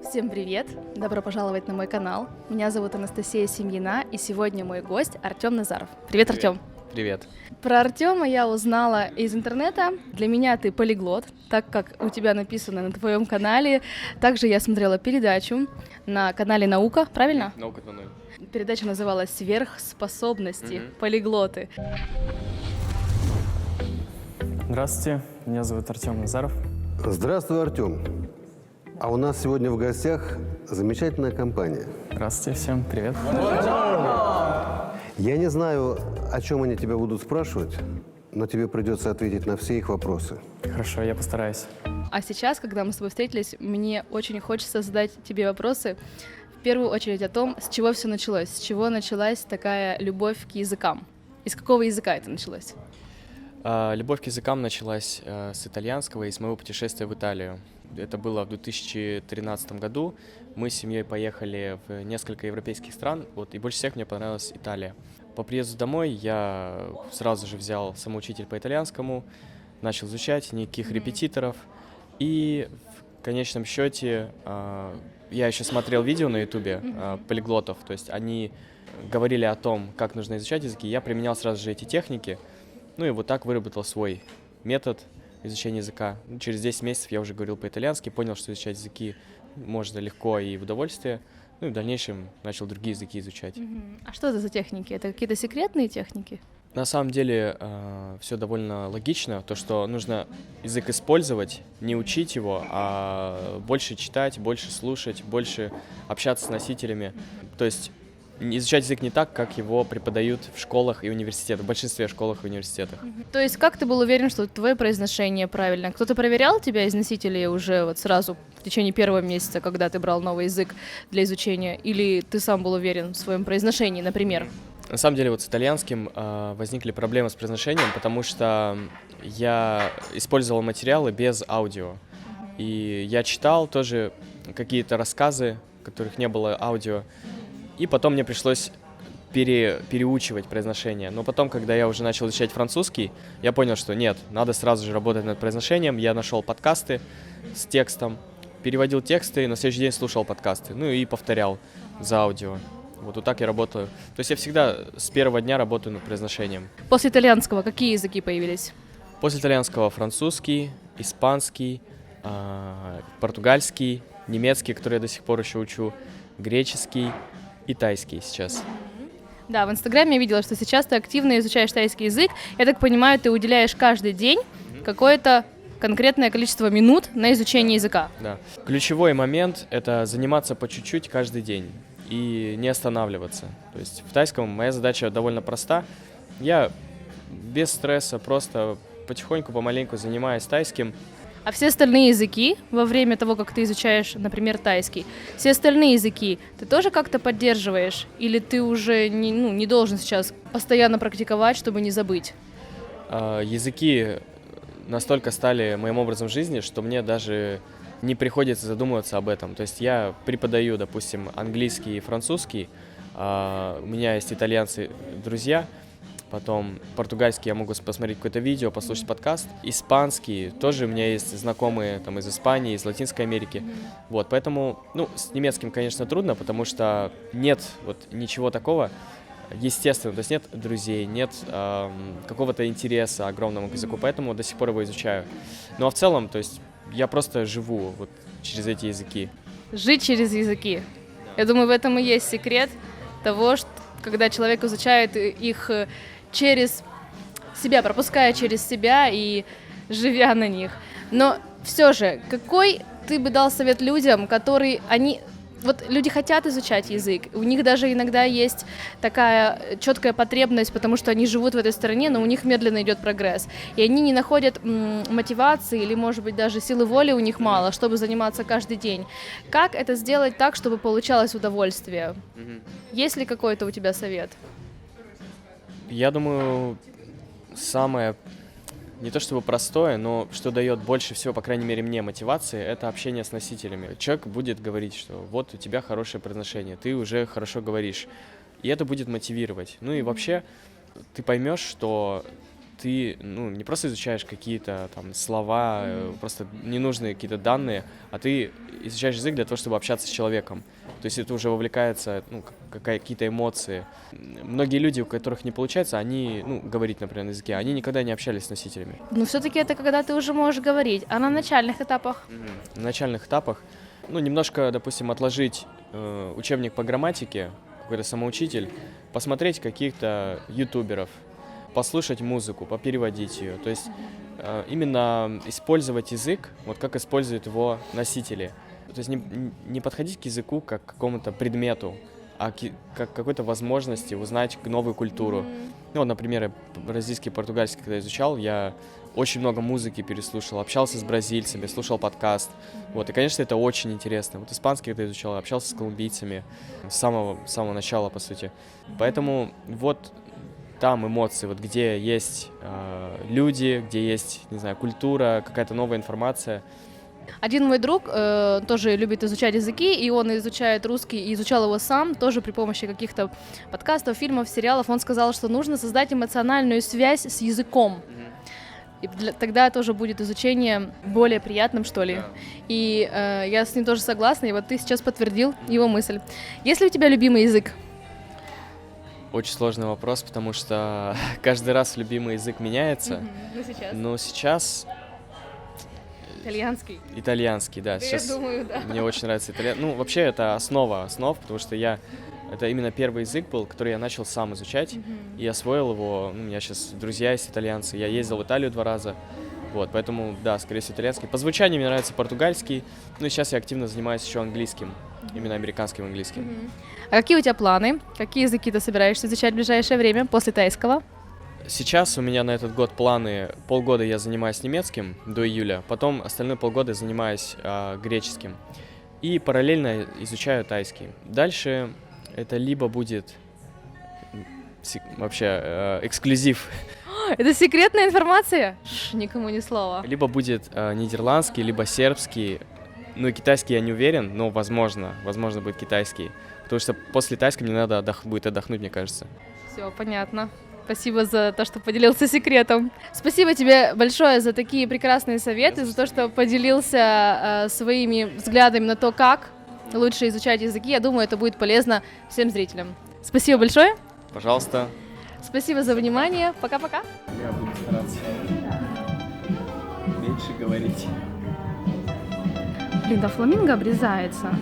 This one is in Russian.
Всем привет! Добро пожаловать на мой канал. Меня зовут Анастасия Семьина, и сегодня мой гость Артем Назаров. Привет, Артем! Привет. Про Артема я узнала из интернета. Для меня ты полиглот, так как у тебя написано на твоем канале. Также я смотрела передачу на канале «Наука», правильно? «Наука 2.0». Передача называлась «Сверхспособности. Полиглоты». Здравствуйте, меня зовут Артем Назаров. Здравствуй, Артем. А у нас сегодня в гостях замечательная компания. Здравствуйте всем, привет. Я не знаю, о чем они тебя будут спрашивать, но тебе придется ответить на все их вопросы. Хорошо, я постараюсь. А сейчас, когда мы с тобой встретились, мне очень хочется задать тебе вопросы. В первую очередь о том, с чего все началось, с чего началась такая любовь к языкам. Из какого языка это началось? Любовь к языкам началась с итальянского и с моего путешествия в Италию. Это было в 2013 году. Мы с семьей поехали в несколько европейских стран, и больше всех мне понравилась Италия. По приезду домой я сразу же взял самоучитель по итальянскому, начал изучать, никаких репетиторов. И в конечном счете я еще смотрел видео на ютубе полиглотов, то есть они говорили о том, как нужно изучать языки. Я применял сразу же эти техники, и вот так выработал свой метод изучения языка. Через 10 месяцев я уже говорил по-итальянски, понял, что изучать языки можно легко и в удовольствие. И в дальнейшем начал другие языки изучать. А что это за техники? Это какие-то секретные техники? На самом деле все довольно логично. То, что нужно язык использовать, не учить его, а больше читать, больше слушать, больше общаться с носителями. То есть изучать язык не так, как его преподают в школах и университетах, в большинстве школах и университетах. То есть как ты был уверен, что твое произношение правильно? Кто-то проверял тебя из носителей уже вот сразу в течение первого месяца, когда ты брал новый язык для изучения? Или ты сам был уверен в своем произношении, например? На самом деле с итальянским возникли проблемы с произношением, потому что я использовал материалы без аудио. И я читал тоже какие-то рассказы, в которых не было аудио. И потом мне пришлось переучивать произношение. Но потом, когда я уже начал изучать французский, я понял, что нет, надо сразу же работать над произношением. Я нашел подкасты с текстом, переводил тексты, и на следующий день слушал подкасты. И повторял за аудио. Вот так я работаю. То есть я всегда с первого дня работаю над произношением. После итальянского какие языки появились? После итальянского французский, испанский, португальский, немецкий, который я до сих пор еще учу, греческий и тайский сейчас. Да, в Инстаграме я видела, что сейчас ты активно изучаешь тайский язык. Я так понимаю, ты уделяешь каждый день какое-то конкретное количество минут на изучение языка. Да. Ключевой момент — это заниматься по чуть-чуть каждый день и не останавливаться. То есть в тайском моя задача довольно проста. Я без стресса просто потихоньку, помаленьку занимаюсь тайским. А все остальные языки, во время того, как ты изучаешь, например, тайский, все остальные языки ты тоже как-то поддерживаешь? Или ты уже не должен сейчас постоянно практиковать, чтобы не забыть? Языки настолько стали моим образом жизни, что мне даже не приходится задумываться об этом. То есть я преподаю, допустим, английский и французский, у меня есть итальянцы друзья, потом португальский я могу посмотреть какое-то видео, послушать подкаст. Испанский тоже у меня есть знакомые из Испании, из Латинской Америки. Поэтому, с немецким, конечно, трудно, потому что нет ничего такого естественного. То есть нет друзей, нет какого-то интереса огромного к языку, поэтому до сих пор его изучаю. А в целом, то есть я просто живу через эти языки. Жить через языки. Я думаю, в этом и есть секрет того, что когда человек изучает их через себя, пропуская через себя и живя на них. Но все же, какой ты бы дал совет людям, которые люди хотят изучать язык, у них даже иногда есть такая четкая потребность, потому что они живут в этой стране, но у них медленно идет прогресс, и они не находят мотивации или, может быть, даже силы воли у них мало, чтобы заниматься каждый день. Как это сделать так, чтобы получалось удовольствие? Есть ли какой-то у тебя совет? Я думаю, самое не то чтобы простое, но что дает больше всего, по крайней мере мне, мотивации, это общение с носителями. Человек будет говорить, что вот у тебя хорошее произношение, ты уже хорошо говоришь, и это будет мотивировать. И вообще ты поймешь, что ты, ну, не просто изучаешь какие-то там слова, просто ненужные какие-то данные, а ты изучаешь язык для того, чтобы общаться с человеком. То есть это уже вовлекается, ну, какие-то эмоции. Многие люди, у которых не получается, они, ну, говорить, например, на языке, они никогда не общались с носителями. Но все-таки это когда ты уже можешь говорить. А на начальных этапах? На начальных этапах, ну, немножко, допустим, отложить учебник по грамматике, какой-то самоучитель, посмотреть каких-то ютуберов, послушать музыку, попереводить ее. То есть именно использовать язык, вот как используют его носители. То есть не подходить к языку как к какому-то предмету, а как к какой-то возможности узнать новую культуру. Ну, вот, например, я бразильский, португальский, когда изучал, я очень много музыки переслушал, общался с бразильцами, слушал подкаст. Вот, и, конечно, это очень интересно. Вот испанский, когда изучал, общался с колумбийцами с самого начала, по сути. Поэтому вот там эмоции, вот где есть люди, где есть, не знаю, культура, какая-то новая информация. Один мой друг тоже любит изучать языки, и он изучает русский, и изучал его сам, тоже при помощи каких-то подкастов, фильмов, сериалов. Он сказал, что нужно создать эмоциональную связь с языком. И тогда тоже будет изучение более приятным, что ли. Да. И я с ним тоже согласна, и вот ты сейчас подтвердил его мысль. Есть ли у тебя любимый язык? Очень сложный вопрос, потому что каждый раз любимый язык меняется. Ну, сейчас. Но сейчас Итальянский. итальянский, да. Я Сейчас думаю, да. мне очень нравится итальянский. Ну, вообще, это основа основ, потому что это именно первый язык был, который я начал сам изучать, и освоил его. Ну, у меня сейчас друзья есть итальянцы, я ездил в Италию 2 раза, вот, поэтому, да, скорее всего, итальянский. По звучанию мне нравится португальский, ну, и сейчас я активно занимаюсь еще английским, именно американским английским. А какие у тебя планы? Какие языки ты собираешься изучать в ближайшее время после тайского? Сейчас у меня на этот год планы, полгода я занимаюсь немецким до июля, потом остальные полгода занимаюсь греческим и параллельно изучаю тайский. Дальше это либо будет вообще эксклюзив, Это секретная информация? Никому ни слова. либо будет нидерландский, либо сербский. Ну, китайский я не уверен, но возможно будет китайский, потому что после тайского мне надо будет отдохнуть, мне кажется. Все, понятно. Спасибо за то, что поделился секретом. Спасибо тебе большое за такие прекрасные советы, за то, что поделился своими взглядами на то, как лучше изучать языки. Я думаю, это будет полезно всем зрителям. Спасибо большое. Пожалуйста. Спасибо за внимание. Пока-пока. Я буду стараться меньше говорить. Блин, да фламинго обрезается.